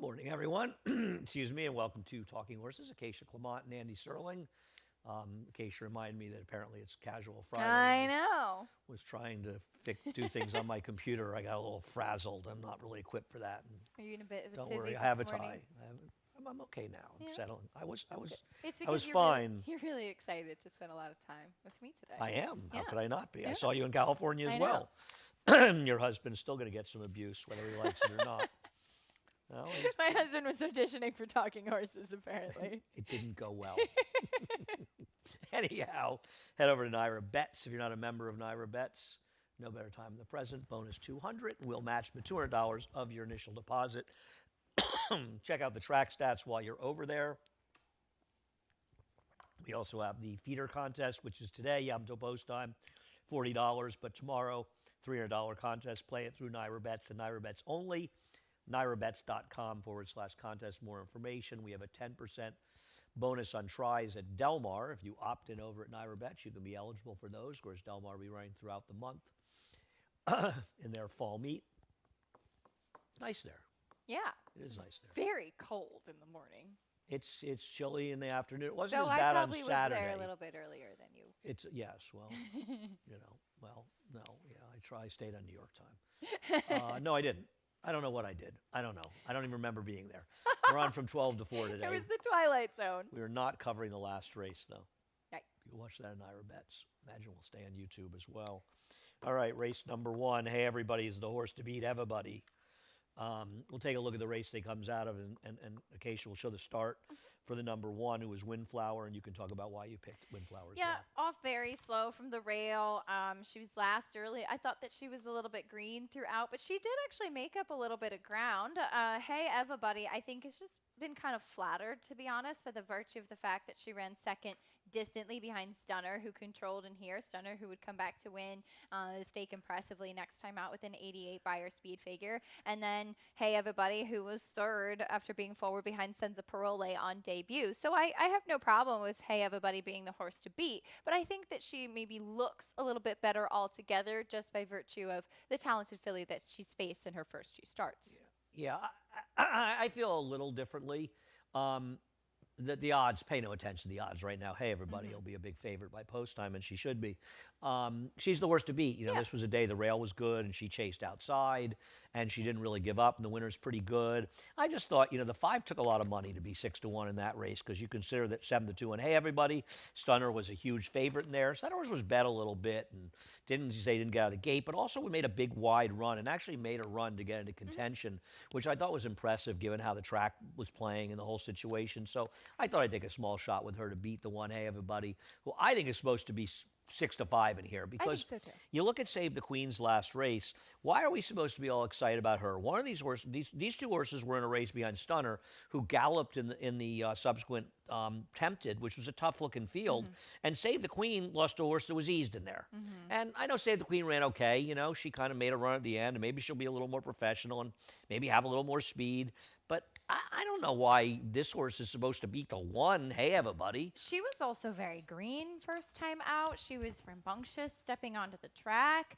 morning, everyone. Excuse me, and welcome to Talking Horses. Acacia Clement and Andy Serling. Acacia reminded me that apparently it's Casual Friday. I know. Was trying to do things on my computer. I got a little frazzled. I'm not really equipped for that. And Are you in a bit of a don't tizzy worry, I this have a morning? tie. I'm okay now. I'm Yeah. settling. I was It's I was because fine. you're really excited to spend a lot of time with me today. I am. How Yeah. could I not be? I Yeah. saw you in California as I well. Your husband's still going to get some abuse, whether he likes it or not. No, My husband was auditioning for Talking Horses, apparently. it didn't go well. Anyhow, head over to Naira Bets. If you're not a member of Naira Bets, no better time than the present. Bonus $200. We'll match the $200 of your initial deposit. Check out the track stats while you're over there. We also have the feeder contest, which is today, Yom Tov post time, $40. But tomorrow, $300 contest. Play it through Naira Bets and Naira Bets only. NairaBets.com/contest. More information. We have a 10% bonus on tries at Del Mar. If you opt in over at Naira Bets, you can be eligible for those. Of course, Del Mar will be running throughout the month in their fall meet. Nice there. Yeah. It is nice there. Very cold in the morning. It's chilly in the afternoon. It wasn't So as I bad on probably was Saturday. there a little bit earlier than you. It's yes, well, no, yeah. I stayed on New York time. No, I didn't. I don't know what I did. I don't know. I don't even remember being there. We're on from 12 to 4 today. It was the Twilight Zone. We are not covering the last race, though. Right. You can watch that on Naira Bets. Imagine we'll stay on YouTube as well. All right, race number 1. Hey, everybody, is the horse to beat everybody. We'll take a look at the race that comes out of, and Acacia will show the start for the number 1, who was Windflower, and you can talk about why you picked Windflower as Yeah, well. off very slow from the rail. She was last early. I thought that she was a little bit green throughout, but she did actually make up a little bit of ground. Hey, Everybody, I think it's just been kind of flattered, to be honest, by the virtue of the fact that she ran second distantly behind Stunner, who controlled in here. Stunner, who would come back to win the stake impressively next time out with an 88 Beyer speed figure. And then Hey Everybody, who was third after being forward behind Senza Parole on debut. So I have no problem with Hey Everybody being the horse to beat, but I think that she maybe looks a little bit better altogether just by virtue of the talented filly that she's faced in her first 2 starts. Yeah, I feel a little differently. The odds, pay no attention to the odds right now. Hey, everybody, will be a big favorite by post time, and she should be. She's the horse to beat. You know, This was a day the rail was good, and she chased outside, and she didn't really give up, and the winner's pretty good. I just thought, the 5 took a lot of money to be 6-1 in that race, because you consider that 7-2, and Hey, Everybody, Stunner was a huge favorite in there. So that horse was bet a little bit, and didn't get out of the gate, but also we made a big wide run, and actually made a run to get into contention, which I thought was impressive given how the track was playing and the whole situation. So I thought I'd take a small shot with her to beat the 1 Hey Everybody, who I think is supposed to be 6-5 in here, because so too. you look at Save the Queen's last race. Why are we supposed to be all excited about her? One of these horses, these 2 horses were in a race behind Stunner, who galloped in the subsequent Tempted, which was a tough looking field, and Save the Queen lost to a horse that was eased in there. And I know Save the Queen ran okay. She kind of made a run at the end, and maybe she'll be a little more professional and maybe have a little more speed. But I don't know why this horse is supposed to beat the 1 Hey Everybody. She was also very green first time out. She was rambunctious stepping onto the track.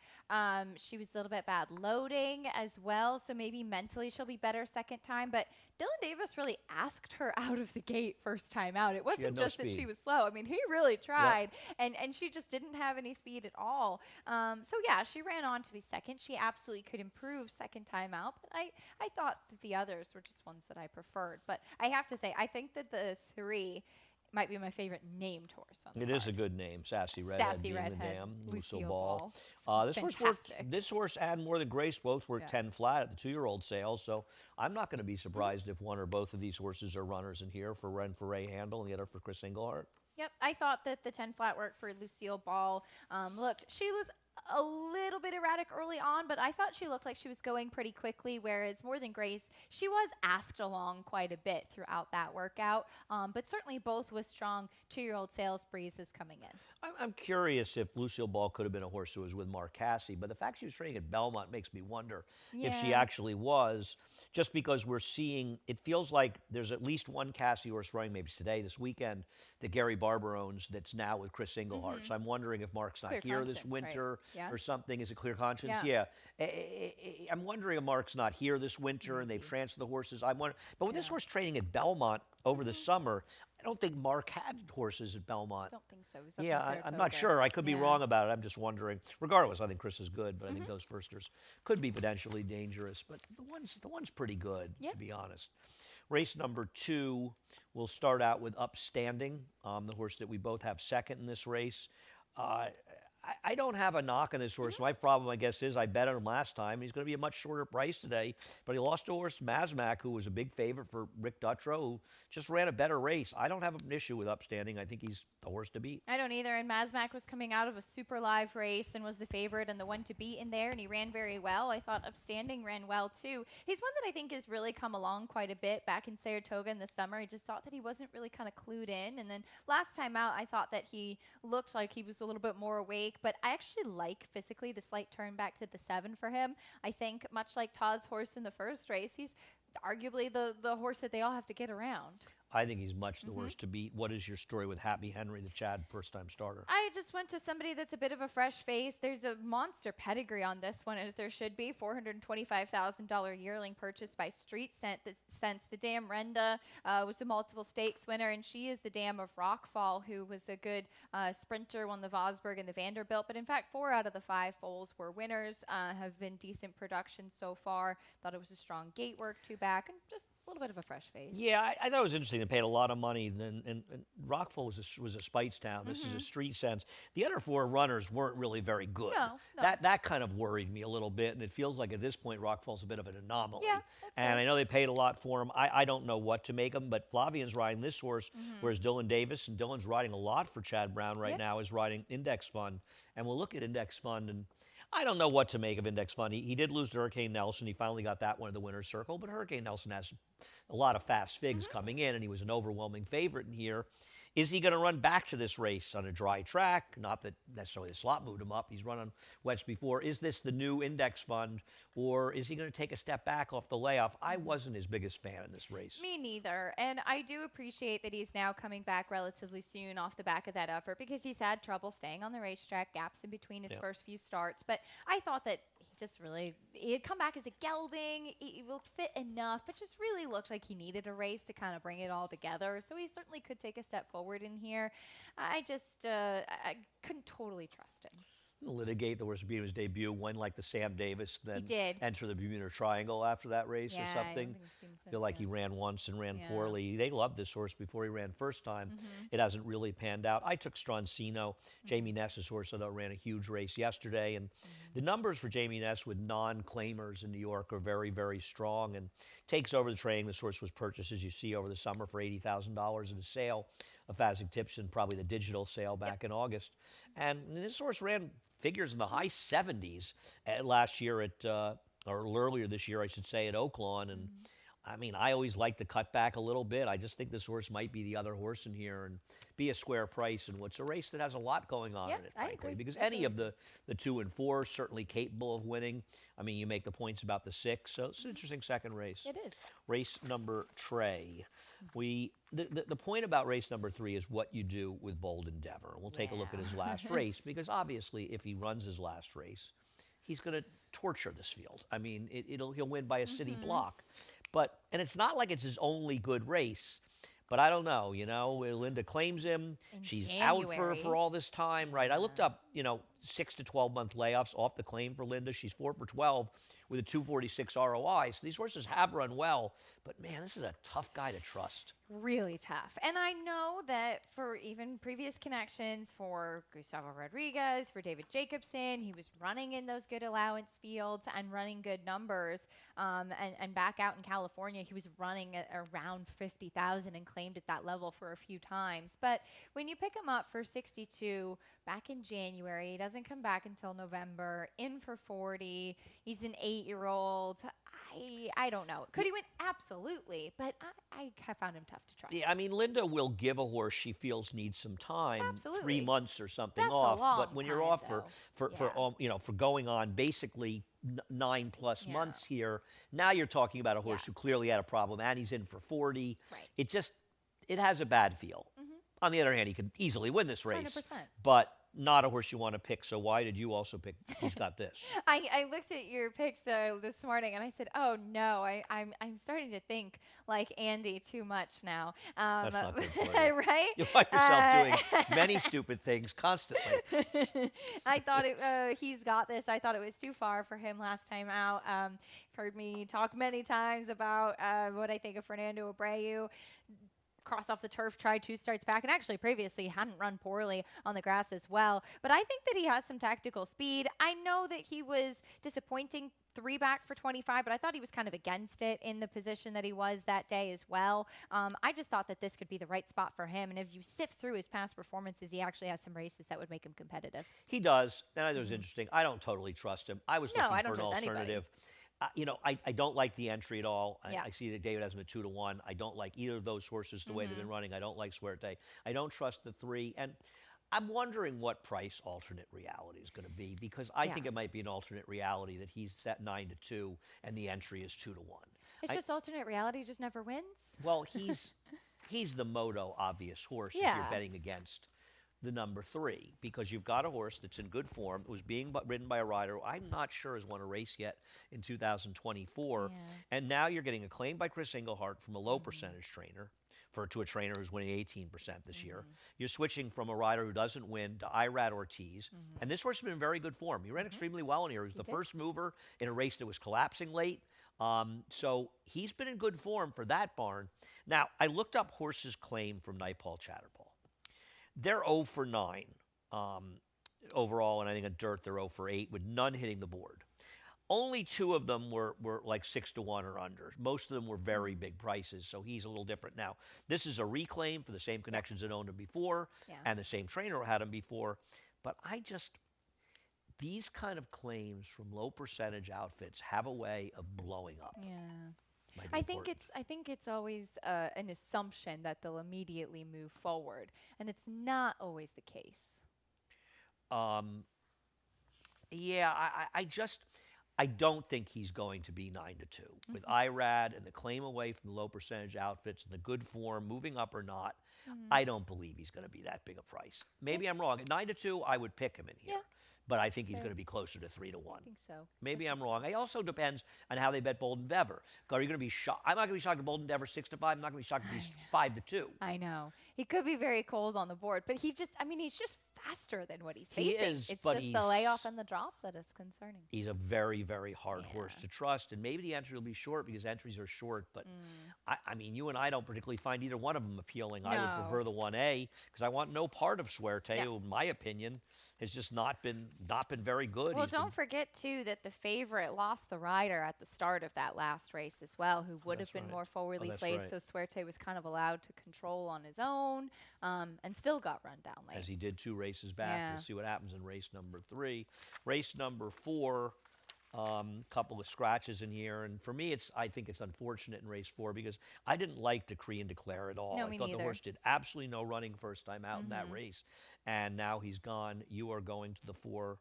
She was a little bit bad loading as well, so maybe mentally she'll be better second time. But Dylan Davis really asked her out of the gate first time out. It wasn't no just that speed. she was slow. I mean, he really tried, and she just didn't have any speed at all. So yeah, she ran on to be second. She absolutely could improve second time out, but I thought that the others were just ones that I preferred. But I have to say, I think that the 3 might be my favorite named horse on the It card. is a good name, Sassy Redhead. Sassy being the Redhead, dam, Lucille Ball. Ball. This horse and More Than Grace both were 10 flat at the 2-year-old sale, so I'm not going to be surprised if one or both of these horses are runners in here, for Ray Handel and the other for Chris Englehart. Yep, I thought that the 10 flat work for Lucille Ball looked. She was a little bit erratic early on, but I thought she looked like she was going pretty quickly, whereas More Than Grace, she was asked along quite a bit throughout that workout, but certainly both with strong 2-year-old sales breezes coming in. I'm curious if Lucille Ball could have been a horse who was with Mark Cassie, but the fact she was training at Belmont makes me wonder if she actually was, just because we're seeing, it feels like there's at least one Cassie horse running, maybe today, this weekend, that Gary Barber owns that's now with Chris Englehart. So I'm wondering if Mark's not Clear here this conscience, winter, Yeah. or something. Is it Clear Conscience? Yeah. I'm wondering if Mark's not here this winter and they've transferred the horses. I wonder, but with this Yeah. horse training at Belmont over the summer, I don't think Mark had horses at Belmont. Don't think so. It was up in Yeah, I'm not Saratoga. sure. I could be Yeah. wrong about it. I'm just wondering. Regardless, I think Chris is good, but I think those firsters could be potentially dangerous. But the one's pretty good, Yeah. to be honest. Race number 2, we'll start out with Upstanding, the horse that we both have second in this race. I don't have a knock on this horse. My problem, I guess, is I bet on him last time. He's going to be a much shorter price today, but he lost to a horse, Mazmac, who was a big favorite for Rick Dutrow, who just ran a better race. I don't have an issue with Upstanding. I think he's the horse to beat. I don't either. And Mazmac was coming out of a super live race and was the favorite and the one to beat in there, and he ran very well. I thought Upstanding ran well too. He's one that I think has really come along quite a bit back in Saratoga in the summer. I just thought that he wasn't really kind of clued in. And then last time out, I thought that he looked like he was a little bit more awake, but I actually like physically the slight turn back to the 7 for him. I think much like Todd's horse in the first race, he's arguably the horse that they all have to get around. I think he's much the horse to beat. What is your story with Happy Henry, the Chad first-time starter? I just went to somebody that's a bit of a fresh face. There's a monster pedigree on this one, as there should be. $425,000 yearling purchased by Street Sense. The dam Renda was a multiple stakes winner, and she is the dam of Rockfall, who was a good sprinter, won the Vosburg and the Vanderbilt. But in fact, 4 out of the 5 foals were winners, have been decent production so far. Thought it was a strong gate work, 2 back, and just a little bit of a fresh face. Yeah, I thought it was interesting. They paid a lot of money, and Rockfall was a Speightstown. This is a Street Sense. The other 4 runners weren't really very good. No. That kind of worried me a little bit, and it feels like at this point Rockfall's a bit of an anomaly. Yeah, that's and fair. I know they paid a lot for him. I don't know what to make of him, but Flavian's riding this horse, whereas Dylan Davis, and Dylan's riding a lot for Chad Brown right now, is riding Index Fund. And we'll look at Index Fund, and I don't know what to make of Index Fund. He did lose to Hurricane Nelson. He finally got that one in the winner's circle, but Hurricane Nelson has a lot of fast figs coming in, and he was an overwhelming favorite in here. Is he going to run back to this race on a dry track? Not that necessarily the slot moved him up. He's run on wets before. Is this the new Index Fund, or is he going to take a step back off the layoff? I wasn't his biggest fan in this race. Me neither. And I do appreciate that he's now coming back relatively soon off the back of that effort, because he's had trouble staying on the racetrack, gaps in between his first few starts. But I thought that he had come back as a gelding. He looked fit enough, but just really looked like he needed a race to kind of bring it all together. So he certainly could take a step forward in here. I couldn't totally trust him. Litigate, the worst beat of his debut, win like the Sam Davis, then did. enter the Bermuda Triangle after that race or something. Feel like he ran once and ran poorly. They loved this horse before he ran first time. It hasn't really panned out. I took Stroncino, Jamie Ness's horse, although ran a huge race yesterday. And the numbers for Jamie Ness with non-claimers in New York are very, very strong, and takes over the training. This horse was purchased, as you see, over the summer for $80,000 at a sale of Fazig Tipson, probably the digital sale back in August. And this horse ran figures in the high 70s last year or earlier this year, I should say, at Oaklawn. And I mean, I always like the cutback a little bit. I just think this horse might be the other horse in here and be a square price in what's a race that has a lot going on in it, I frankly. agree. Because any of the 2 and 4 are certainly capable of winning. I mean, you make the points about the 6, so it's an interesting second race. It is. Race number Trey. The point about race number 3 is what you do with Bold Endeavor. And we'll take a look at his last race, because obviously if he runs his last race, he's going to torture this field. I mean, he'll win by a city block. And it's not like it's his only good race. But I don't know, Linda claims him. She's January. out for all this time, right? I looked up, 6 to 12 month layoffs off the claim for Linda. She's 4 for 12 with a 246 ROI. So these horses have run well, but man, this is a tough guy to trust. Really tough. And I know that for even previous connections, for Gustavo Rodriguez, for David Jacobson, he was running in those good allowance fields and running good numbers. And back out in California, he was running at around 50,000 and claimed at that level for a few times. But when you pick him up for 62 back in January, he doesn't come back until November, in for 40. He's an 8-year-old. I don't know. Could he win? Absolutely. But I have found him tough to trust. Yeah, I mean, Linda will give a horse she feels needs some time, Absolutely. 3 months or something That's a off. long But when you're time, off though. for going on basically 9+ months here, now you're talking about a horse who clearly had a problem, and he's in for 40. Right. It has a bad feel. On the other hand, he could easily win this race. 100%. But not a horse you want to pick. So why did you also pick? He's got this. I looked at your picks this morning and I said, oh no, I'm starting to think like Andy too much now. That's not good for you. Right? You find yourself doing many stupid things constantly. I thought he's got this. I thought it was too far for him last time out. You've heard me talk many times about what I think of Fernando Abreu. Cross off the turf, tried 2 starts back, and actually previously hadn't run poorly on the grass as well. But I think that he has some tactical speed. I know that he was disappointing 3 back for 25, but I thought he was kind of against it in the position that he was that day as well. I just thought that this could be the right spot for him. And as you sift through his past performances, he actually has some races that would make him competitive. He does. And I thought it was interesting. I don't totally trust him. I was looking I for don't an trust alternative. I don't like the entry at all. Yeah. I see that David has him at 2-1. I don't like either of those horses the way they've been running. I don't like Suerte. I don't trust the 3. And I'm wondering what price alternate reality is going to be, because I think it might be an alternate reality that he's set 9-2 and the entry is 2-1. It's just alternate reality just never wins. Well, he's the moto obvious horse if you're betting against the number 3, because you've got a horse that's in good form. It was being ridden by a rider who I'm not sure has won a race yet in 2024. And now you're getting a claim by Chris Englehart from a low percentage trainer to a trainer who's winning 18% this year. You're switching from a rider who doesn't win to Irad Ortiz. And this horse has been in very good form. He ran extremely well in here. He was the first mover in a race that was collapsing late. So he's been in good form for that barn. Now, I looked up horses claimed from Nightfall Chatterball. They're 0 for 9 overall, and I think at dirt they're 0 for 8 with none hitting the board. Only 2 of them were like 6-1 or under. Most of them were very big prices, so he's a little different. Now, this is a reclaim for the same connections that owned him before, and the same trainer had him before. But these kind of claims from low percentage outfits have a way of blowing up. Yeah. I think it's always an assumption that they'll immediately move forward, and it's not always the case. I don't think he's going to be 9-2 with Irad and the claim away from the low percentage outfits and the good form moving up or not. I don't believe he's going to be that big a price. Maybe I'm wrong. At 9-2, I would pick him in here. But I think he's going to be closer to 3-1. I think so. Maybe I'm wrong. It also depends on how they bet Bolden Dever. Are you going to be shocked? I'm not going to be shocked if Bolden Dever 6-5. I'm not going to be shocked if he's 5-2. I know. He could be very cold on the board, but he's just faster than what he's facing. He is, it's but just the layoff and the drop that is concerning. He's a very, very hard horse to trust, and maybe the entry will be short because entries are short. But I mean, you and I don't particularly find either one of them appealing. No. I would prefer the 1A because I want no part of Suerte, who, in my opinion, has just not been very good. Well, don't forget too that the favorite lost the rider at the start of that last race as well, who would have been more forwardly placed. So Suerte was kind of allowed to control on his own, and still got run down late. As he did 2 races back. We'll see what happens in race number 3. Race number 4. Couple of scratches in here, and for me, I think it's unfortunate in race 4 because I didn't like Decree and Declare at all. No, I thought the horse did absolutely no running first time out in that race, and now he's gone. You are going to the 4,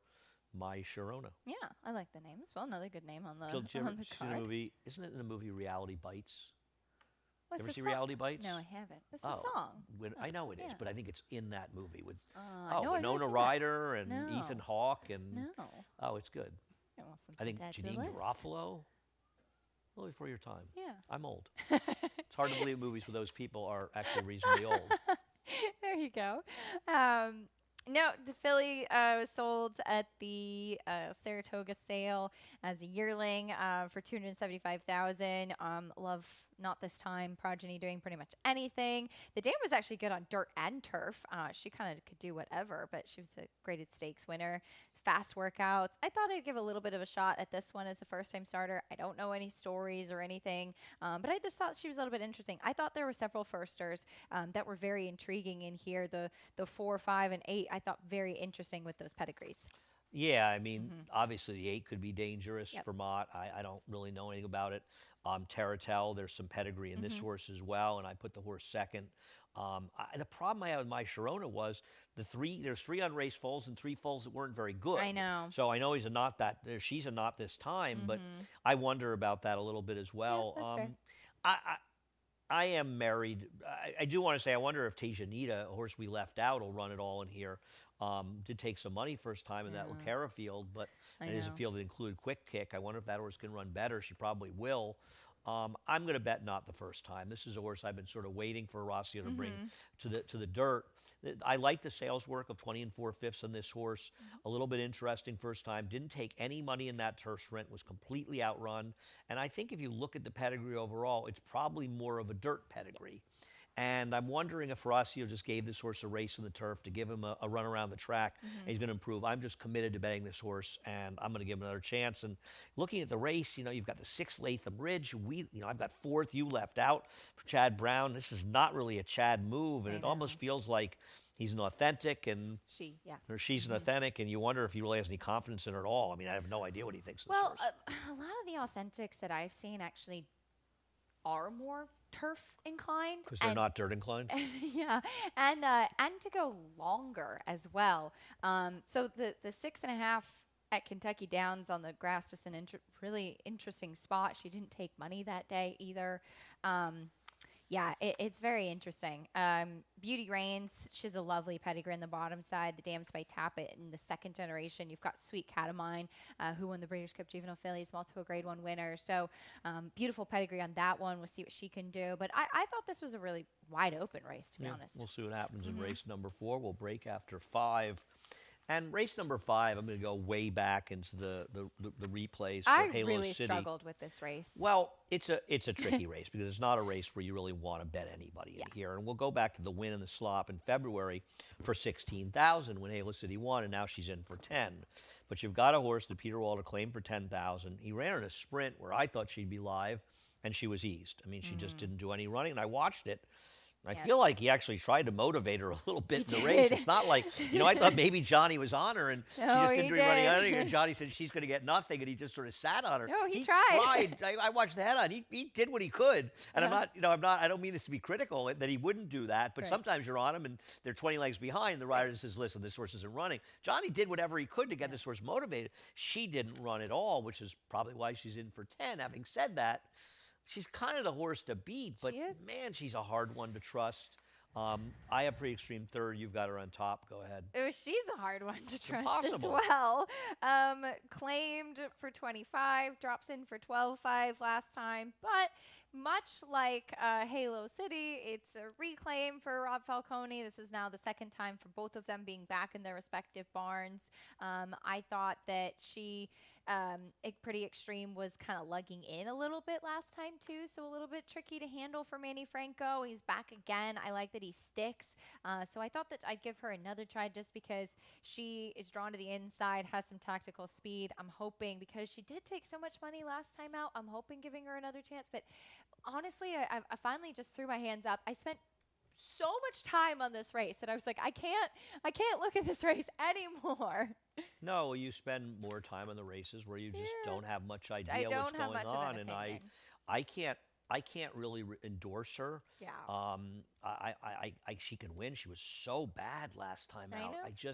My Sharona. Yeah, I like the name as well. Another good name on the Did you ever on the see card. the movie? Isn't it in the movie Reality Bites? What's Ever the see song? Reality Bites? No, I haven't. What's the song? I know it is, but I think it's in that movie with no, I've never Winona seen that. Ryder and No. Ethan Hawke and No. it's good. Awesome. I think Add to the Janine list. Garofalo. A little before your time. Yeah. I'm old. It's hard to believe movies with those people are actually reasonably old. There you go. No, the filly was sold at the Saratoga sale as a yearling for $275,000. Love Not This Time, Progeny doing pretty much anything. The dame was actually good on dirt and turf. She kind of could do whatever, but she was a graded stakes winner. Fast workouts. I thought I'd give a little bit of a shot at this one as a first-time starter. I don't know any stories or anything, but I just thought she was a little bit interesting. I thought there were several firsters that were very intriguing in here. The 4, 5, and 8 I thought very interesting with those pedigrees. Yeah, I mean, obviously the 8 could be dangerous for Mott. I don't really know anything about it. Terratel, there's some pedigree in this horse as well, and I put the horse second. The problem I had with My Sharona was there's 3 unraced foals and 3 foals that weren't very good. I know. So I know she's a not this time, but I wonder about that a little bit as well. Yeah, that's fair. I am married. I do want to say, I wonder if Tejanita, a horse we left out, will run it all in here. Did take some money first time in that Yeah. Lucara field, but I it is a know. field that included Quick Kick. I wonder if that horse can run better. She probably will. I'm going to bet not the first time. This is a horse I've been sort of waiting for Rossio to bring to the dirt. I like the sales work of 20 4/5 on this horse. A little bit interesting first time. Didn't take any money in that turf sprint. Was completely outrun. And I think if you look at the pedigree overall, it's probably more of a dirt pedigree. And I'm wondering if Horacio just gave this horse a race in the turf to give him a run around the track, and he's going to improve. I'm just committed to betting this horse, and I'm going to give him another chance. And looking at the race, you've got the 6th Latham Ridge. I've got 4th. You left out for Chad Brown. This is not really a Chad move, and I it know. almost feels like he's an authentic and Yeah. or she's an authentic, and you wonder if he really has any confidence in her at all. I mean, I have no idea what he thinks of this Well, horse. a lot of the authentics that I've seen actually are more turf inclined, Because they're not dirt inclined. yeah, and to go longer as well. So the 6.5 at Kentucky Downs on the grass, just an really interesting spot. She didn't take money that day either. Yeah, it's very interesting. Beauty Reigns, she's a lovely pedigree in the bottom side. The Dams by Tappet in the 2nd generation. You've got Sweet Catamine, who won the Breeders' Cup Juvenile Fillies, multiple Grade 1 winner. So beautiful pedigree on that one. We'll see what she can do. But I thought this was a really wide open race, to be honest. We'll see what happens in race number 4. We'll break after 5. And race number 5, I'm going to go way back into the replays for I Halo really City. struggled with this race. Well, it's a tricky race because it's not a race where you really want to bet anybody in here. And we'll go back to the win in the slop in February for 16,000 when Halo City won, and now she's in for 10. But you've got a horse that Peter Walter claimed for 10,000. He ran in a sprint where I thought she'd be live, and she was eased. I mean, she just didn't do any running, and I watched it. I feel like he actually tried to motivate her a little bit in the race. It's not like, I thought maybe Johnny was on her and she just didn't do running on her. And Johnny said she's going to get nothing, and he just sort of sat on her. No, he tried. I watched the head on. He did what he could. And I don't mean this to be critical that he wouldn't do that, but sometimes you're on him and they're 20 legs behind. And the rider just says, listen, this horse isn't running. Johnny did whatever he could to get this horse motivated. She didn't run at all, which is probably why she's in for 10. Having said that, she's kind of the horse to beat, but man, she's a hard one to trust. I have Pretty Extreme 3rd. You've got her on top. Go ahead. Oh, she's a hard one to trust impossible. as well. Claimed for 25, drops in for 12.5 last time, but much like Halo City, it's a reclaim for Rob Falcone. This is now the 2nd time for both of them being back in their respective barns. I thought that she Pretty Extreme was kind of lugging in a little bit last time too, so a little bit tricky to handle for Manny Franco. He's back again. I like that he sticks. So I thought that I'd give her another try just because she is drawn to the inside, has some tactical speed. I'm hoping, because she did take so much money last time out, I'm hoping giving her another chance. But honestly, I finally just threw my hands up. I spent so much time on this race that I was like, I can't look at this race anymore. No, you spend more time on the races where you just don't have much idea what's going on, and I can't really endorse her. Yeah. She can win. She was so bad last time out. know.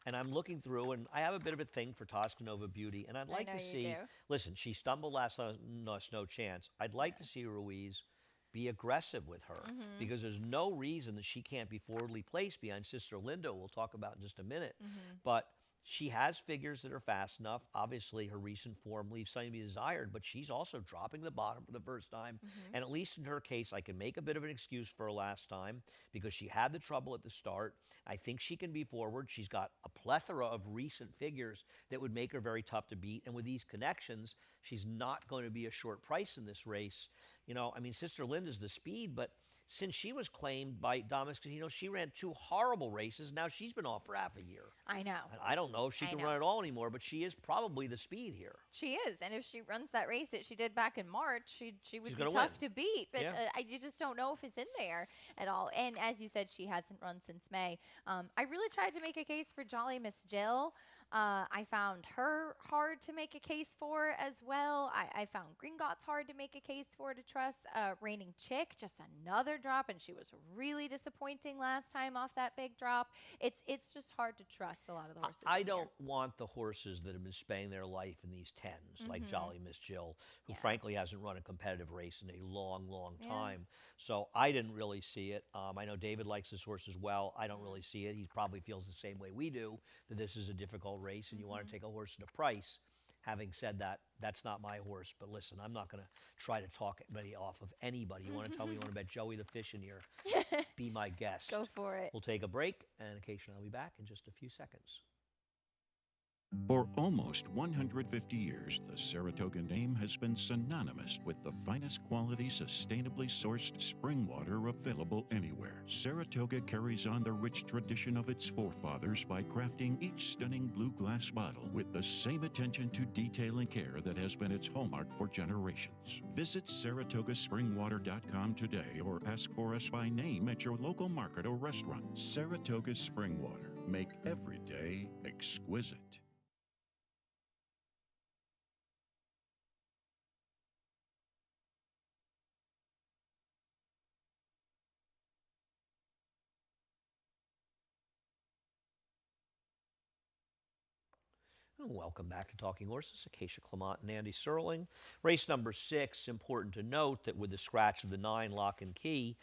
And I'm looking through, and I have a bit of a thing for Toscanova Beauty, and I'd like know to you see. do. Listen, she stumbled last time. No chance. I'd like to see Ruiz be aggressive with her because there's no reason that she can't be forwardly placed behind Sister Linda. We'll talk about in just a minute, but she has figures that are fast enough. Obviously, her recent form leaves something to be desired, but she's also dropping the bottom for the first time. And at least in her case, I can make a bit of an excuse for her last time because she had the trouble at the start. I think she can be forward. She's got a plethora of recent figures that would make her very tough to beat. And with these connections, she's not going to be a short price in this race. Sister Linda's the speed, but since she was claimed by Dominic Casino, she ran 2 horrible races. Now she's been off for half a year. I know. And I don't know if she can run at all anymore, but she is probably the speed here. She is, and if she runs that race that she did back in March, she would be tough win. to beat. But Yeah. you just don't know if it's in there at all. And as you said, she hasn't run since May. I really tried to make a case for Jolly Miss Jill. I found her hard to make a case for as well. I found Gringotts hard to make a case for to trust. Reigning Chick, just another drop, and she was really disappointing last time off that big drop. It's just hard to trust a lot of the horses. I in here. don't want the horses that have been spending their life in these tens, like Jolly Miss Jill, who Yeah. frankly hasn't run a competitive race in a long, long Yeah. time. So I didn't really see it. I know David likes this horse as well. I don't really see it. He probably feels the same way we do, that this is a difficult race and you want to take a horse at a price. Having said that, that's not my horse. But listen, I'm not going to try to talk anybody off of anybody. You want to tell me you want to bet Joey the Fish in here? Be my guest. Go for it. We'll take a break, and occasionally I'll be back in just a few seconds. For almost 150 years, the Saratoga name has been synonymous with the finest quality, sustainably sourced spring water available anywhere. Saratoga carries on the rich tradition of its forefathers by crafting each stunning blue glass bottle with the same attention to detail and care that has been its hallmark for generations. Visit SaratogaSpringwater.com today or ask for us by name at your local market or restaurant. Saratoga Spring Water. Make every day exquisite. Welcome back to Talking Horses. Acacia Clement and Andy Serling. Race number 6, important to note that with the scratch of the 9, Lock and Key,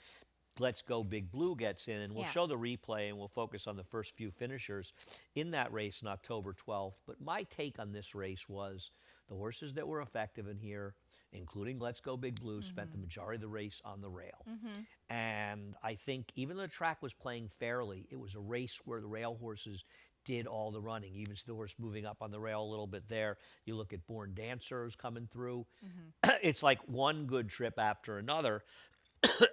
Let's Go Big Blue gets in, and we'll show the replay and we'll focus on the first few finishers in that race on October 12th. But my take on this race was the horses that were effective in here, including Let's Go Big Blue, spent the majority of the race on the rail. And I think even though the track was playing fairly, it was a race where the rail horses did all the running. You even see the horse moving up on the rail a little bit there. You look at Born Dancer who's coming through. It's like one good trip after another.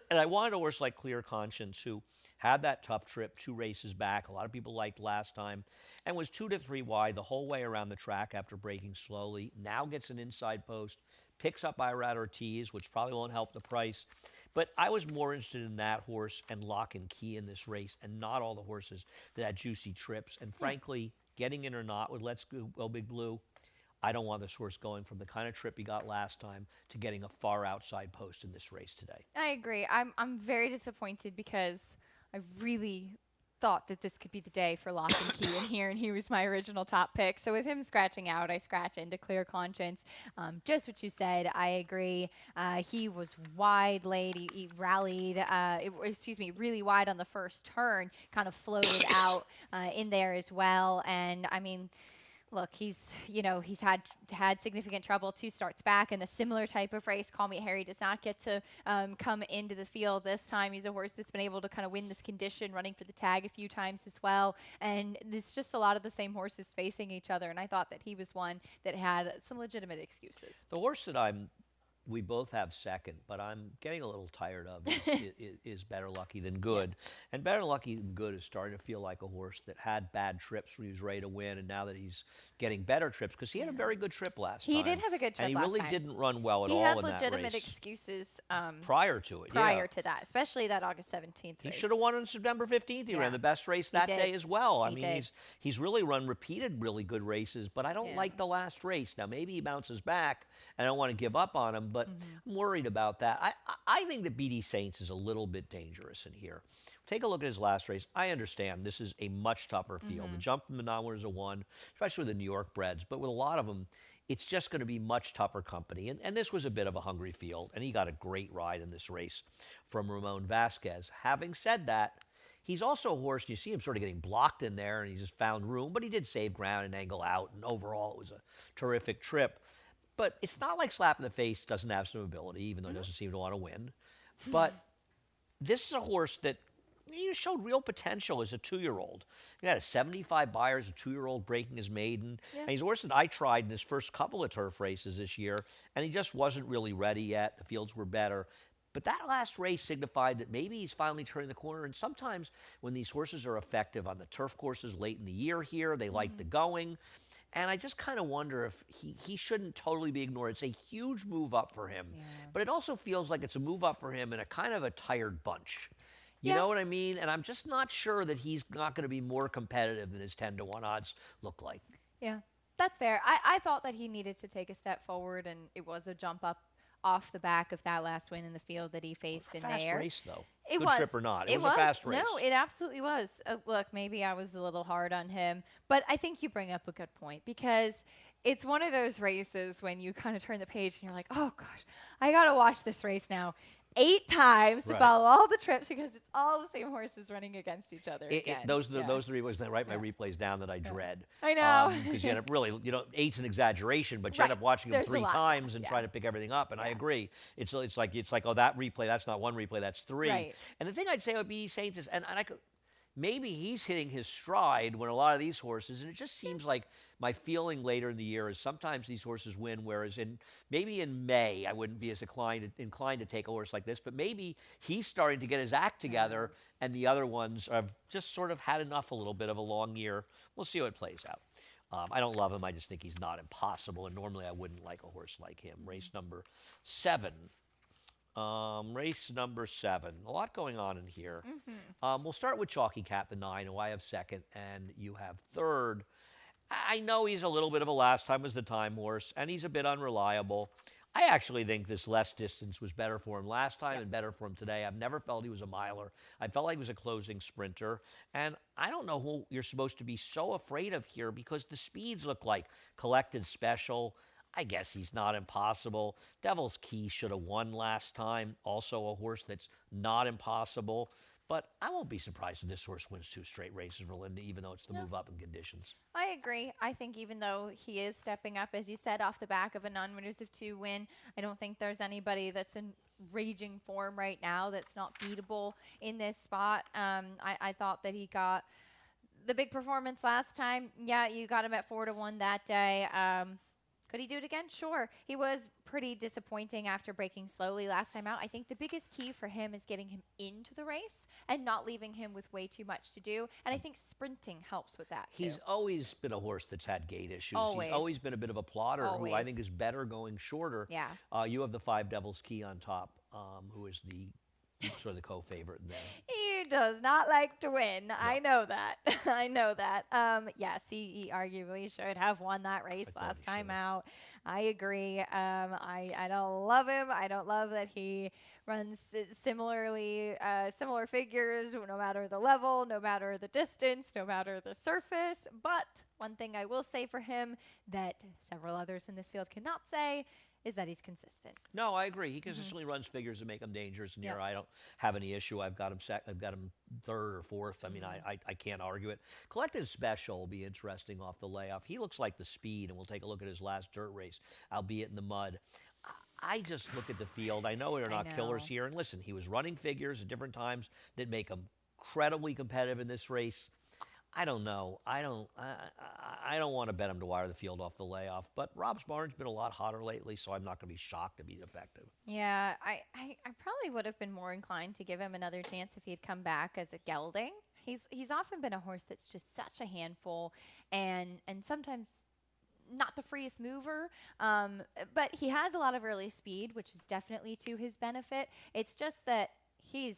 And I wanted a horse like Clear Conscience, who had that tough trip 2 races back. A lot of people liked last time, and was 2 to 3 wide the whole way around the track after braking slowly. Now gets an inside post, picks up Irat Ortiz, which probably won't help the price. But I was more interested in that horse and Lock and Key in this race, and not all the horses that had juicy trips. And frankly, getting in or not with Let's Go Big Blue, I don't want this horse going from the kind of trip he got last time to getting a far outside post in this race today. I agree. I'm very disappointed because I really thought that this could be the day for Lock and Key in here, and he was my original top pick. So with him scratching out, I scratch into Clear Conscience. Just what you said, I agree. He was wide late. He rallied, really wide on the first turn, kind of floated out in there as well. And I mean, look, he's had significant trouble 2 starts back in a similar type of race. Call Me Harry does not get to come into the field this time. He's a horse that's been able to kind of win this condition, running for the tag a few times as well. And it's just a lot of the same horses facing each other. And I thought that he was one that had some legitimate excuses. The horse that we both have second, but I'm getting a little tired of is Better Lucky Than Good. And Better Lucky Than Good is starting to feel like a horse that had bad trips when he was ready to win, and now that he's getting better trips, because he had a very good trip last time. He did have a good trip and he last really time. didn't run well at He all had in that legitimate race. excuses Prior to it, prior to that, especially that August 17th He race. should have won on September 15th. He ran the best race that day as well. I mean, he's really run repeated really good races, but I don't like the last race. Now, maybe he bounces back, and I don't want to give up on him, but I'm worried about that. I think that BD Saints is a little bit dangerous in here. Take a look at his last race. I understand this is a much tougher field. The jump from the non-winners is a 1, especially with the New York breds, but with a lot of them, it's just going to be much tougher company. And this was a bit of a hungry field, and he got a great ride in this race from Ramon Vasquez. Having said that, he's also a horse, you see him sort of getting blocked in there, and he just found room, but he did save ground and angle out, and overall it was a terrific trip. But it's not like Slap in the Face doesn't have some ability, even though he doesn't seem to want to win. But this is a horse that he showed real potential as a 2-year-old. He had a 75 Beyer as a 2-year-old breaking his maiden. And he's a horse that I tried in his first couple of turf races this year, and he just wasn't really ready yet. The fields were better. But that last race signified that maybe he's finally turning the corner. And sometimes when these horses are effective on the turf courses late in the year here, they like the going. And I just kind of wonder if he shouldn't totally be ignored. It's a huge move up for him. But it also feels like it's a move up for him in a kind of a tired bunch. You know what I mean? And I'm just not sure that he's not going to be more competitive than his 10 to 1 odds look like. Yeah, that's fair. I thought that he needed to take a step forward, and it was a jump up off the back of that last win in the field that he faced in Fast there. race, though. It Good was. trip or not. It It was a fast was. race. No, it absolutely was. Look, maybe I was a little hard on him, but I think you bring up a good point because it's one of those races when you kind of turn the page and you're like, oh gosh, I got to watch this race now 8 times to Right. follow all the trips because it's all the same horses running against each other again. Those are Yeah. the reasons I write my replays down that I dread. I know. Because you end up really, 8's an exaggeration, but you end Right. up watching them There's a 3 lot. times and Yeah. trying to pick everything up. And I Yeah. agree. It's like, oh, that replay, that's not one replay, that's 3. Right. And the thing I'd say about B.E. Saints is, and I could, maybe he's hitting his stride when a lot of these horses, and it just seems like my feeling later in the year is sometimes these horses win, whereas maybe in May I wouldn't be as inclined to take a horse like this, but maybe he's starting to get his act together, and the other ones have just sort of had enough a little bit of a long year. We'll see how it plays out. I don't love him. I just think he's not impossible, and normally I wouldn't like a horse like him. Race number 7. Race number 7. A lot going on in here. We'll start with Chalky Cat, the 9, who I have second, and you have third. I know he's a little bit of a last time as the time horse, and he's a bit unreliable. I actually think this less distance was better for him last time and better for him today. I've never felt he was a miler. I felt like he was a closing sprinter. And I don't know who you're supposed to be so afraid of here because the speeds look like Collected Special. I guess he's not impossible. Devil's Key should have won last time. Also a horse that's not impossible. But I won't be surprised if this horse wins 2 straight races for Linda, even though it's the move up in conditions. I agree. I think even though he is stepping up, as you said, off the back of a non-winners of 2 win, I don't think there's anybody that's in raging form right now that's not beatable in this spot. I thought that he got the big performance last time. Yeah, you got him at 4-1 that day. Could he do it again? Sure. He was pretty disappointing after breaking slowly last time out. I think the biggest key for him is getting him into the race and not leaving him with way too much to do. And I think sprinting helps with that, too. He's always been a horse that's had gait issues. Always. He's always been a bit of a plotter who I Always. think is better going shorter. Yeah. You have the 5 Devil's Key on top, who is sort of the co-favorite there. He does not like to win. No. I know that. I know that. Yes, he arguably should have won that race last time out. I agree. I don't love him. I don't love that he runs similar figures, no matter the level, no matter the distance, no matter the surface. But one thing I will say for him that several others in this field cannot say is that he's consistent. No, I agree. He consistently runs figures that make him dangerous, and here I don't have any issue. I've got him third or fourth. I mean, I can't argue it. Collected Special will be interesting off the layoff. He looks like the speed, and we'll take a look at his last dirt race, albeit in the mud. I just look at the field. I know they're not killers here. And listen, he was running figures at different times that make him incredibly competitive in this race. I don't know. I don't want to bet him to wire the field off the layoff. But Rob's Barn's been a lot hotter lately, so I'm not going to be shocked if he's effective. Yeah, I probably would have been more inclined to give him another chance if he had come back as a gelding. He's often been a horse that's just such a handful, and sometimes not the freest mover, but he has a lot of early speed, which is definitely to his benefit. It's just that he's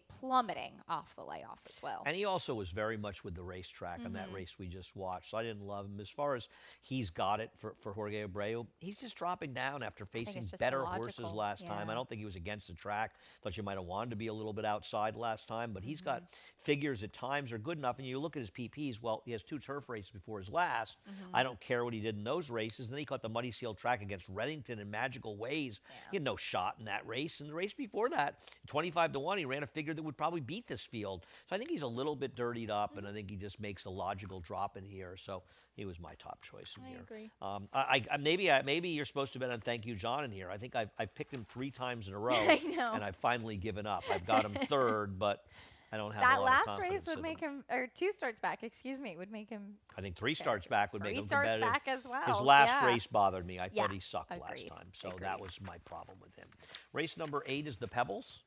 plummeting off the layoff as well. And he also was very much with the racetrack on that race we just watched, so I didn't love him. As far as he's got it for Jorge Abreu, he's just dropping down after facing better horses last time. I don't think he was against the track. Thought you might have wanted to be a little bit outside last time, but he's got figures at times are good enough. And you look at his PPs, well, he has 2 turf races before his last. I don't care what he did in those races. And then he caught the Muddy Seal track against Reddington in Magical Ways. He had no shot in that race. And the race before that, 25-1, he ran a figure that would probably beat this field. So I think he's a little bit dirtied up, and I think he just makes a logical drop in here. So he was my top choice in here. I agree. Maybe you're supposed to bet on Thank You John in here. I think I've picked him 3 times in a row, I know. and I've finally given up. I've got him third, but I don't have that a lot of last confidence race would in make him. him, or 2 starts back, excuse me, would make him. I think 3 starts back would make him 3 starts competitive. back as well. His last yeah. race bothered me. I Yeah, thought he sucked last agreed, time, so agreed. that was my problem with him. Race number 8 is the Pebbles.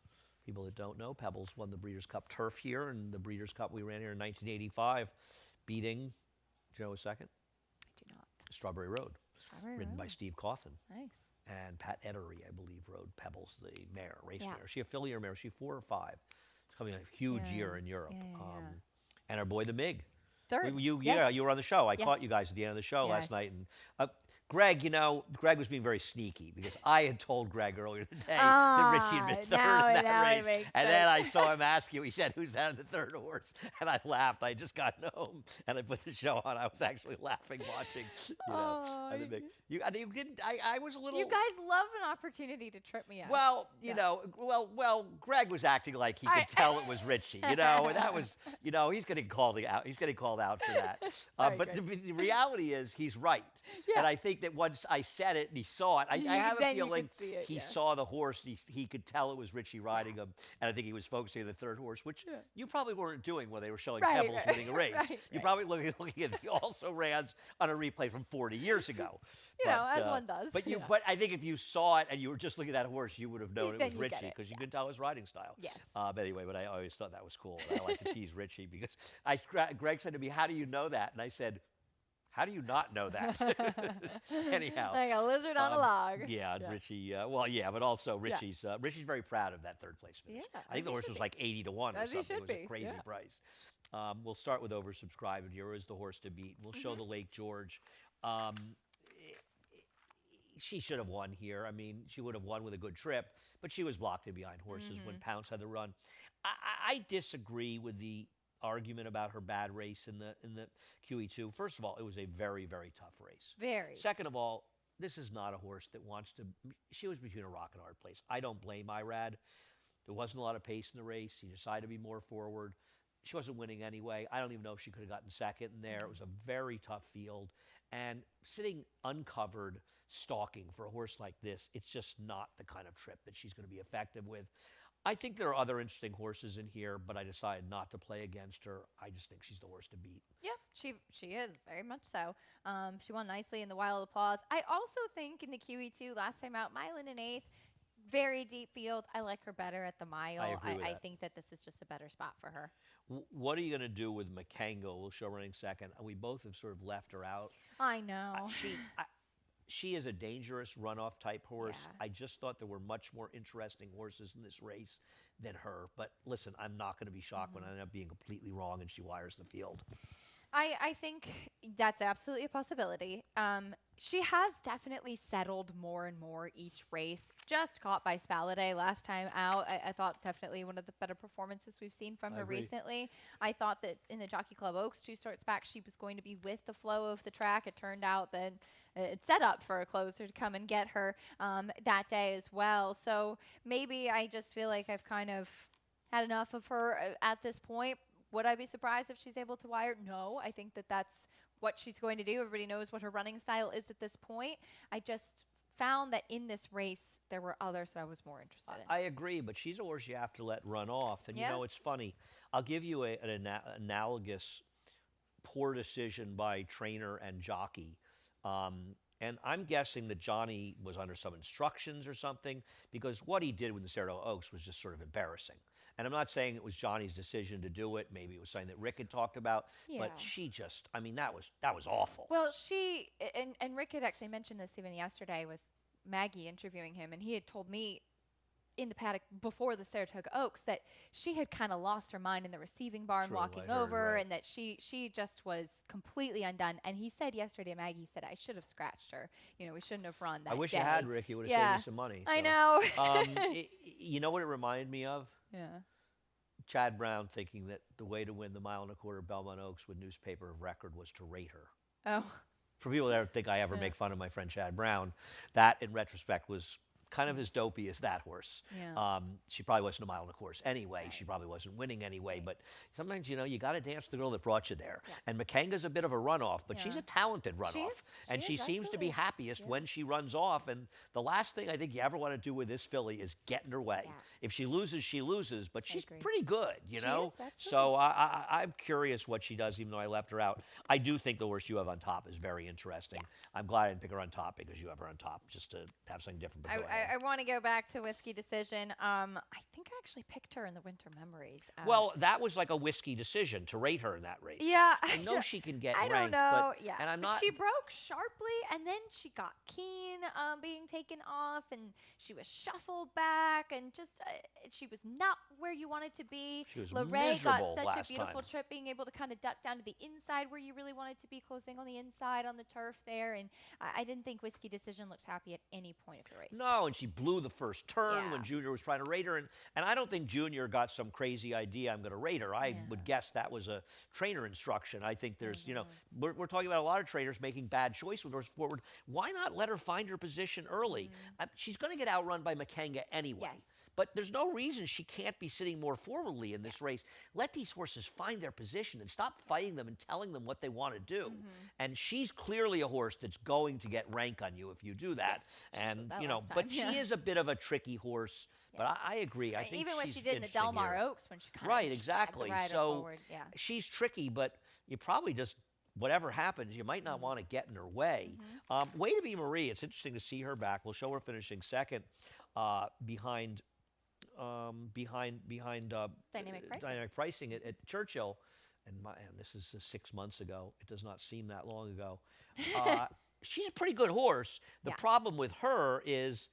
People that don't know, Pebbles won the Breeders' Cup Turf here, and the Breeders' Cup we ran here in 1985, beating, do you know a second? I do not. Strawberry Road, Strawberry ridden by Road. Steve Cawthon. Nice. And Pat Ettery, I believe, rode Pebbles, the mare, race Yeah. mare. Is she a filly or mare? Is she 4 or 5? It's coming a huge year in Europe. Yeah. And our boy, the Mig. Third. You Yes. were on the show. I caught Yes. you guys at the end of the show last Yes. night, and Greg, Greg was being very sneaky because I had told Greg earlier today that Richie had been third now- in that now it race, makes and then I sense. saw him ask you. He said, "Who's that in the third horse?" And I laughed. I had just gotten home, and I put the show on. I was actually laughing watching. Oh, and you didn't. I was a little. You guys love an opportunity to trip me up. Well, Yeah. Greg was acting like he could tell it was Richie, and that was, he's getting called out. He's getting called out for that. Sorry, But Greg. the reality is he's right. Yeah. And I think that once I said it and he saw it, I have a Then you feeling could see it, he yeah. saw the horse and he could tell it was Richie riding him. And I think he was focusing on the third horse, which you probably weren't doing when they were showing Right, Pebbles right, winning a race. right, You're right. probably looking at the also rans on a replay from 40 years ago. As one does. But yeah. but I think if you saw it and you were just looking at that horse, you would have known it Then was you get Richie it, because you yeah. could tell his riding style. Yes. But anyway, I always thought that was cool. And I like to tease Richie because Greg said to me, "How do you know that?" And I said, "How do you not know that?" Anyhow. Like a lizard on a log. Yeah, Yeah. Richie. But also Richie's very proud of that third place finish. Yeah, I think as the he horse should was be. like 80-1 or As he something. It should was a be, crazy yeah. price. We'll start with oversubscribed. Here is the horse to beat. We'll show the Lake George. She should have won here. I mean, she would have won with a good trip, but she was blocked in behind horses when Pounce had the run. I disagree with the argument about her bad race in the QE2. First of all, it was a very, very tough race. Very. Second of all, this is not a horse that wants to. She was between a rock and a hard place. I don't blame Irad. There wasn't a lot of pace in the race. He decided to be more forward. She wasn't winning anyway. I don't even know if she could have gotten second in there. It was a very tough field. And sitting uncovered, stalking for a horse like this, it's just not the kind of trip that she's going to be effective with. I think there are other interesting horses in here, but I decided not to play against her. I just think she's the horse to beat. Yeah, she is, very much so. She won nicely in the Wild Applause. I also think in the QE2, last time out, Milan in 8th, very deep field. I like her better at the mile. I agree with I that. think that this is just a better spot for her. What are you going to do with Makengo? We'll show running second. We both have sort of left her out. I know. She is a dangerous runoff type horse. Yeah. I just thought there were much more interesting horses in this race than her. But listen, I'm not going to be shocked when I end up being completely wrong and she wires the field. I think that's absolutely a possibility. She has definitely settled more and more each race. Just caught by Spaladay last time out. I thought definitely one of the better performances we've seen from I her agree. recently. I thought that in the Jockey Club Oaks 2 starts back, she was going to be with the flow of the track. It turned out that it's set up for a closer to come and get her that day as well. So maybe I just feel like I've kind of had enough of her at this point. Would I be surprised if she's able to wire? No, I think that that's what she's going to do. Everybody knows what her running style is at this point. I just found that in this race, there were others that I was more interested in. I agree, but she's a horse you have to let run off. And, Yeah. it's funny. I'll give you an analogous poor decision by trainer and jockey. And I'm guessing that Johnny was under some instructions or something, because what he did with the Saratoga Oaks was just sort of embarrassing. And I'm not saying it was Johnny's decision to do it. Maybe it was something that Rick had talked about. Yeah. But she just, that was awful. Well, she and Rick had actually mentioned this even yesterday with Maggie interviewing him, and he had told me in the paddock before the Saratoga Oaks that she had kind of lost her mind in the receiving barn True, walking I heard, over, right. and that she just was completely undone. And he said yesterday, Maggie, he said, I should have scratched her. We shouldn't have run that I wish day. you had, Rick. You would have Yeah. saved me some money. I so. know. You know what it reminded me of? Yeah. Chad Brown thinking that the way to win the 1.25 mile Belmont Oaks with newspaper of record was to rate her. Oh. For people that don't think I ever Yeah. make fun of my friend Chad Brown, that in retrospect was kind of as dopey as that horse. Yeah. She probably wasn't a mile on the course anyway. Right. She probably wasn't winning anyway. Right. But sometimes, you got to dance the girl that brought you there. Yeah. And Makenga's a bit of a runoff, but she's Yeah. a talented runoff. She is. And She she is, seems to be absolutely. happiest Yeah. when she runs off. And the last thing I think you ever want to do with this filly is get in her way. Yeah. If she loses, she loses. But she's agree. pretty good, She know? is, absolutely. So I'm curious what she does, even though I left her out. I do think the horse you have on top is very interesting. Yeah. I'm glad I didn't pick her on top because you have her on top, just to have something different. But go ahead. I want to go back to Whiskey Decision. I think I actually picked her in the Winter Memories. Well, that was like a whiskey decision to rate her in that race. Yeah, I know she can get I ranked, don't know. but Yeah, and I'm but not. she broke sharply, and then she got keen being taken off, and she was shuffled back, and just she was not where you wanted to be. She was Lorraine got miserable such a last beautiful time. trip, being able to kind of duck down to the inside where you really wanted to be, closing on the inside on the turf there, and I didn't think Whiskey Decision looked happy at any point of the race. No, and she blew the first turn Yeah. when Junior was trying to rate her, and I don't think Junior got some crazy idea. I'm going to rate her. I would guess that was a trainer instruction. I think there's, you know, we're talking about a lot of trainers making bad choices with horse forward. Why not let her find her position early? She's going to get outrun by Makenga anyway. Yes. But there's no reason she can't be sitting more forwardly in this race. Let these horses find their position and stop fighting them and telling them what they want to do. And she's clearly a horse that's going to get rank on you if you do that. Yes, And, that you know, last but time, she is a bit of a tricky horse. But I agree. I think even what she's she did in the interesting Del Mar here. Oaks when she kind Right, of exactly. the rider So forward. Yeah. she's tricky, but you probably just, whatever happens, you might not want to get in her way. Way to be Marie. It's interesting to see her back. We'll show her finishing second behind dynamic pricing at Churchill. And this is 6 months ago. It does not seem that long ago. She's a pretty good horse. The problem with her is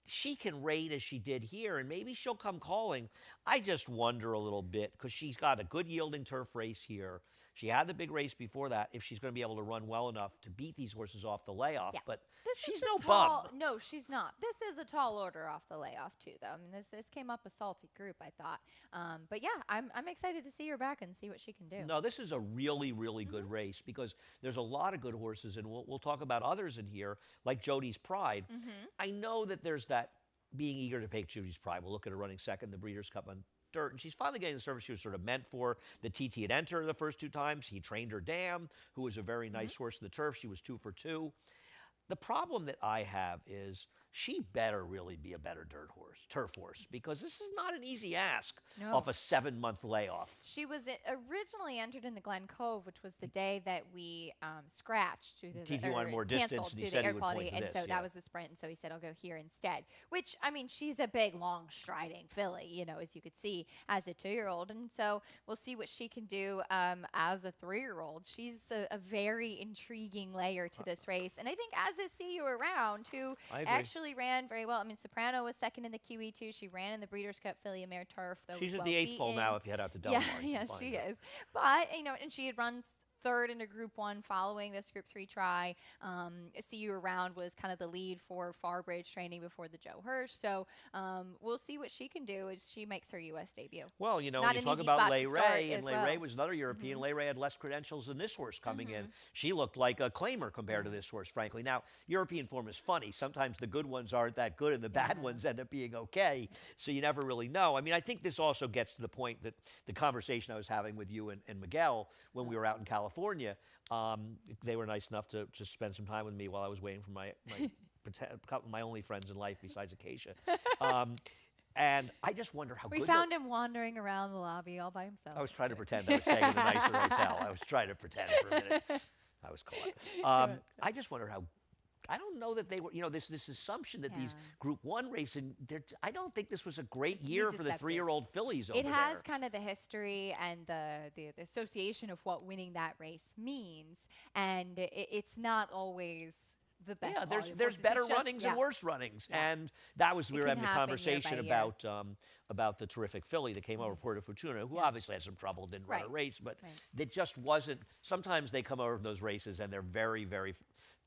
she can rate as she did here, and maybe she'll come calling. I just wonder a little bit because she's got a good yielding turf race here. She had the big race before that, if she's going to be able to run well enough to beat these horses off the layoff. Yeah. But This she's is no a tall, bum. No, she's not. This is a tall order off the layoff too, though. I mean, this came up a salty group, I thought. But yeah, I'm excited to see her back and see what she can do. No, this is a really, really good race because there's a lot of good horses, and we'll talk about others in here, like Jody's Pride. I know that there's that being eager to pick Jody's Pride. We'll look at her running second in the Breeders' Cup on dirt, and she's finally getting the service she was sort of meant for. The TT had entered her the first 2 times. He trained her Dam, who was a very nice horse in the turf. She was 2 for 2. The problem that I have is she better really be a better turf horse, because this is not an easy ask off a 7-month layoff. She was originally entered in the Glen Cove, which was the day that we scratched to the TT wanted more distance, canceled and he due said to he air would quality, point to and this, so yeah. that was the sprint, and so he said, "I'll go here instead." Which, I mean, she's a big, long, striding filly, you know, as you could see as a 2-year-old, and so we'll see what she can do as a 3-year-old. She's a very intriguing layer to this race, and I think as a See You Around, who I agree. actually ran very well. I mean, Soprano was second in the QE2. She ran in the Breeders' Cup Filly Mare Turf, though. She's was at the 8th pole beaten. now if you head out to Del Mar. Yeah, you yes, can she find her. is. But, you know, and she had run third in a Group 1 following this Group 3 try. See You Around was kind of the lead for Farbridge training before the Joe Hirsch. So we'll see what she can do as she makes her U.S. debut. Well, you know, Not when you an talk easy about spot to Lay start Ray, and as Lay well. Ray was another European. Lay Ray had less credentials than this horse coming in. She looked like a claimer compared to this horse, frankly. Now, European form is funny. Sometimes the good ones aren't that good, and the bad ones end up being okay. So you never really know. I mean, I think this also gets to the point that the conversation I was having with you and Miguel when we were out in California, they were nice enough to spend some time with me while I was waiting for my only friends in life besides Acacia. And I just wonder how We good found him wandering around the lobby all by himself. I was trying to pretend I was staying in a nicer hotel. I was trying to pretend for a minute. I was caught. I just wonder how. I don't know that they were. You know, this assumption that these Group 1 racing. I don't think this was a great year for the deceptive. 3-year-old fillies over It has there. kind of the history and the association of what winning that race means, and it's not always the best. Yeah, quality of there's horses. better It's just- runnings and worse runnings, and that was we It were can having a happen year conversation by year. about the terrific filly that came over, Puerto Fortuna, who obviously had some trouble, didn't run a Right. race, but Right. it just wasn't. Sometimes they come over from those races and they're very, very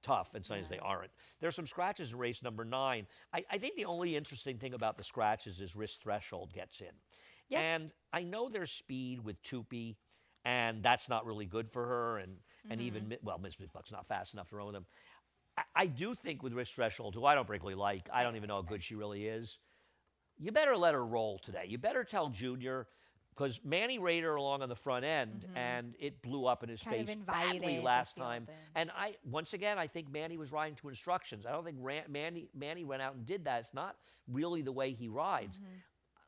tough, and sometimes they aren't. There's some scratches in race number 9. I think the only interesting thing about the scratches is risk threshold gets in. Yep. And I know there's speed with Tupi, and that's not really good for her, and even, well, Miss Buck's not fast enough to run with him. I do think with risk threshold, who I don't particularly like, I don't even know how good she really is, you better let her roll today. You better tell Junior, because Manny rayed her along on the front end, and it blew up in his Kind of face invited badly the last field time. in. And once again, I think Manny was riding to instructions. I don't think Manny went out and did that. It's not really the way he rides.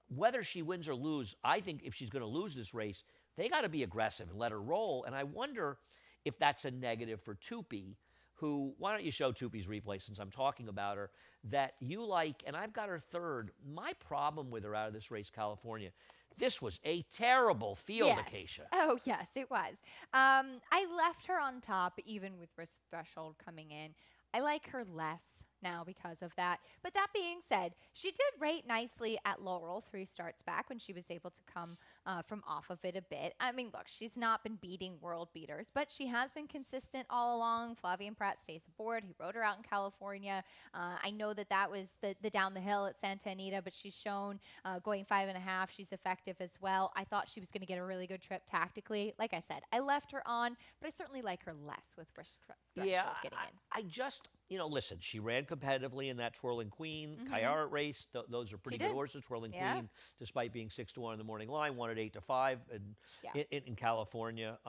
Whether she wins or lose, I think if she's going to lose this race, they got to be aggressive and let her roll. And I wonder if that's a negative for Tupi, who, why don't you show Tupi's replay since I'm talking about her, that you like, and I've got her third. My problem with her out of this race, California, this was a terrible field, Acacia. Oh, yes, it was. I left her on top, even with risk threshold coming in. I like her less now because of that. But that being said, she did rate nicely at Laurel 3 starts back when she was able to come from off of it a bit. I mean, look, she's not been beating world beaters, but she has been consistent all along. Flavian Pratt stays aboard. He rode her out in California. I know that was the down the hill at Santa Anita, but she's shown going 5.5, she's effective as well. I thought she was going to get a really good trip tactically. Like I said, I left her on, but I certainly like her less with risk threshold getting in. I just, listen, she ran competitively in that Twirling Queen, Kayara race. Those are pretty good horses. Twirling Queen, despite being 6-1 in the morning line, won at 8-5 in California.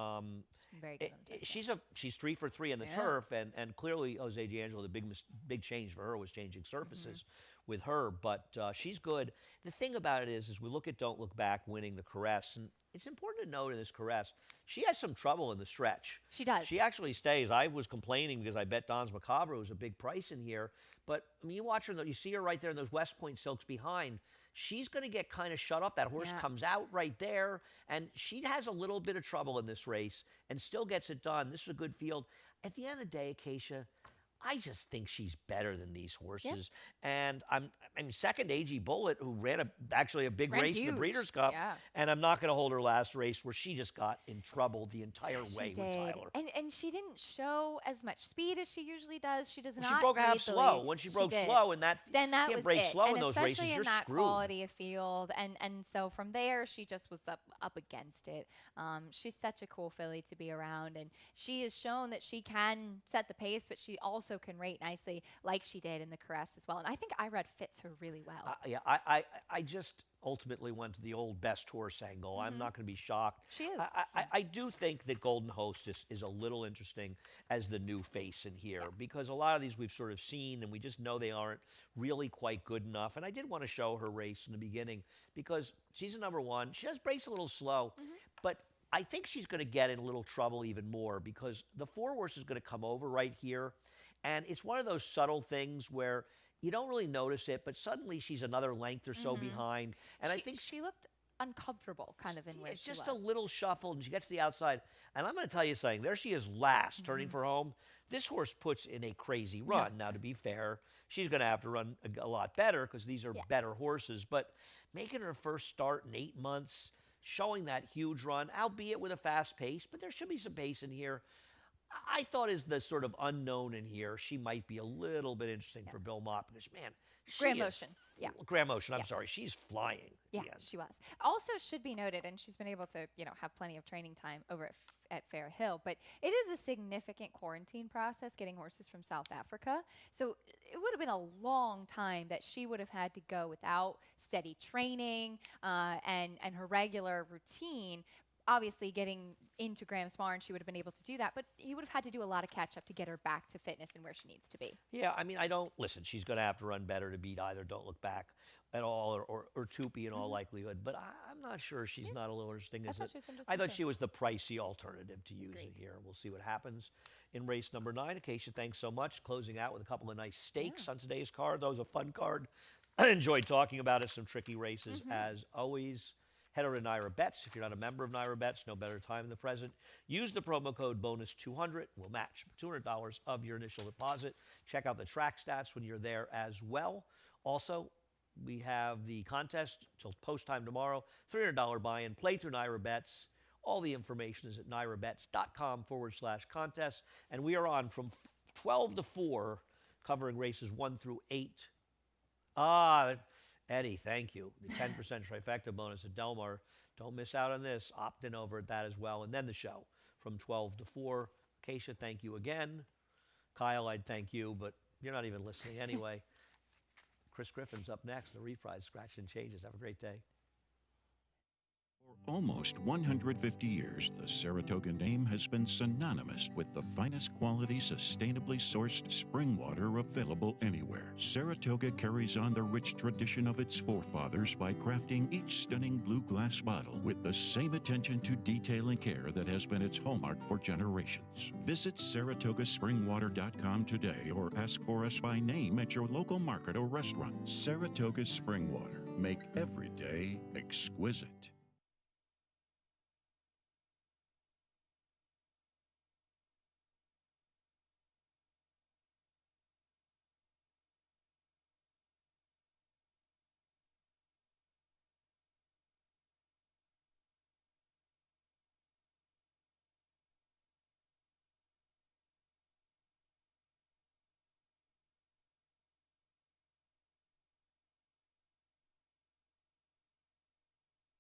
Very good. She's 3 for 3 in the turf, and clearly Jose D'Angelo, the big change for her was changing surfaces with her, but she's good. The thing about it is we look at Don't Look Back winning the Caress, and it's important to note in this Caress, she has some trouble in the stretch. She does. She actually stays. I was complaining because I bet Don's Macabre was a big price in here, but I mean, you watch her, you see her right there in those West Point Silks behind. She's going to get kind of shut off. That horse comes out right there, and she has a little bit of trouble in this race and still gets it done. This is a good field. At the end of the day, Acacia, I just think she's better than these horses. And I'm second AG Bullet, who ran actually a big race in the Breeders' Cup. And I'm not going to hold her last race where she just got in trouble the entire way with Tyler. And she didn't show as much speed as she usually does. She does not. She broke half slow. When she broke slow, and then that you was can't break it. slow and in those races, especially you're in that screwed. Quality of field. And so from there, she just was up against it. She's such a cool filly to be around, and she has shown that she can set the pace, but she also can rate nicely, like she did in the Caress as well. And I think Irad fits her really well. I just ultimately went to the old best horse angle. I'm not going to be shocked. She is. I do think that Golden Hostess is a little interesting as the new face in here because a lot of these we've sort of seen and we just know they aren't really quite good enough. And I did want to show her race in the beginning because she's a number 1. She does breaks a little slow, but I think she's going to get in a little trouble even more because the 4 horse is going to come over right here. And it's one of those subtle things where you don't really notice it, but suddenly she's another length or so behind. And I think she looked uncomfortable kind of in where it's she just was. a little shuffled, and she gets to the outside. And I'm going to tell you something. There she is last, turning for home. This horse puts in a crazy run. Now, to be fair, she's going to have to run a lot better because these are better horses. But making her first start in 8 months, showing that huge run, albeit with a fast pace, but there should be some pace in here. I thought as the sort of unknown in here, she might be a little bit interesting for Bill Mott because, man, Grand Motion. Grand Motion, I'm sorry. She's flying. Yeah, she was. Also should be noted, and she's been able to, have plenty of training time over at Fair Hill, but it is a significant quarantine process getting horses from South Africa. So it would have been a long time that she would have had to go without steady training and her regular routine. Obviously, getting into Graham's Barn, she would have been able to do that, but he would have had to do a lot of catch-up to get her back to fitness and where she needs to be. Yeah, I mean, listen, she's going to have to run better to beat either Don't Look Back at all or Tupi in all likelihood, but I'm not sure she's not a little interesting. I thought she was the pricey alternative to use in here. We'll see what happens in race number 9. Acacia, thanks so much. Closing out with a couple of nice stakes on today's card. That was a fun card. I enjoyed talking about it. Some tricky races as always. Head over to Naira Bets. If you're not a member of Naira Bets, no better time than the present. Use the promo code BONUS200. We'll match $200 of your initial deposit. Check out the track stats when you're there as well. Also, we have the contest till post time tomorrow. $300 buy-in. Play through Naira Bets. All the information is at nairabets.com/contest. And we are on from 12 to 4, covering races 1 through 8. Eddie, thank you. The 10% trifecta bonus at Del Mar. Don't miss out on this. Opt in over at that as well. And then the show from 12 to 4. Acacia, thank you again. Kyle, I'd thank you, but you're not even listening anyway. Chris Griffin's up next. The reprise, Scratch and Changes. Have a great day. For almost 150 years, the Saratoga name has been synonymous with the finest quality, sustainably sourced spring water available anywhere. Saratoga carries on the rich tradition of its forefathers by crafting each stunning blue glass bottle with the same attention to detail and care that has been its hallmark for generations. Visit SaratogaSpringwater.com today or ask for us by name at your local market or restaurant. Saratoga Spring Water. Make every day exquisite.